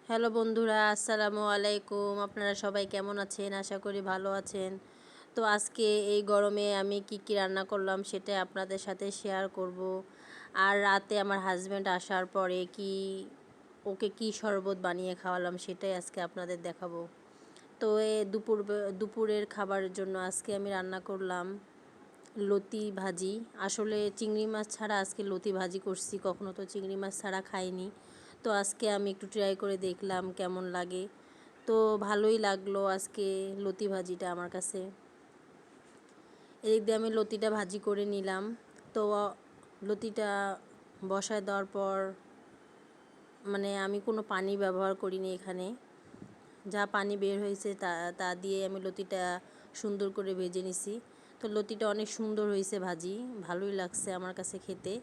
Hello বন্ধুরা, আসসালামু আলাইকুম। আপনারা সবাই কেমন আছেন? আশা করি ভালো আছেন। তো আজকে এই গরমে আমি কি রান্না করলাম সেটা আপনাদের সাথে শেয়ার করব। আর রাতে আমার হাজব্যান্ড আসার পরে ওকে কি শরবত বানিয়ে খাওয়ালাম সেটাই আজকে আপনাদের দেখাবো। তো দুপুরের খাবারের জন্য আজকে আমি রান্না করলাম লতি ভাজি। আসলে চিংড়ি মাছ ছাড়া আজকে লতি ভাজি করছি, কখনো তো চিংড়ি মাছ ছাড়া খাইনি। তো আজকে আমি একটু ট্রাই করে দেখলাম কেমন লাগে। তো ভালোই লাগলো আজকে লতি ভাজিটা আমার কাছে। এদিক দিয়ে আমি লতিটা ভাজি করে নিলাম। তো লতিটা বসায় দেওয়ার পর আমি কোনো পানি ব্যবহার করিনি এখানে। যা পানি বের হয়েছে তা দিয়ে আমি লতিটা সুন্দর করে ভেজে নিছি। তো লতিটা অনেক সুন্দর হয়েছে ভাজি, ভালোই লাগছে আমার কাছে খেতে।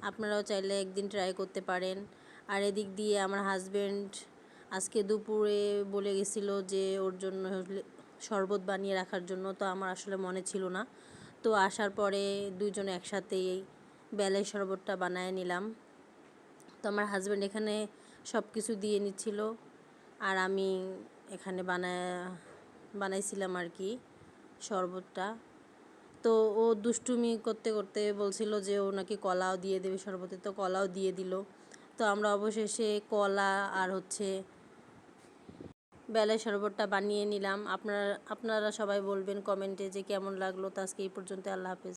আপনারাও চাইলে একদিন ট্রাই করতে পারেন। আর এদিক দিয়ে আমার হাজব্যান্ড আজকে দুপুরে বলে গেছিলো যে ওর জন্য শরবত বানিয়ে রাখার জন্য। তো আমার আসলে মনে ছিল না। তো আসার পরে দুজনে একসাথেই বেলের শরবতটা বানায় নিলাম। তো আমার হাজব্যান্ড এখানে সব কিছু দিয়ে নিচ্ছিল, আর আমি এখানে বানাইছিলাম আর কি শরবতটা। তো ও দুষ্টুমি করতে করতে বলছিল যে ও নাকি কলাও দিয়ে দেবে শরবতে, তো কলাও দিয়ে দিল। তো আমরা অবশেষে কলা আর বেলের শরবতটা বানিয়ে নিলাম। আপনারা সবাই বলবেন কমেন্টে যে কেমন লাগলো। তো আজকে এই পর্যন্ত, আল্লাহ হাফেজ।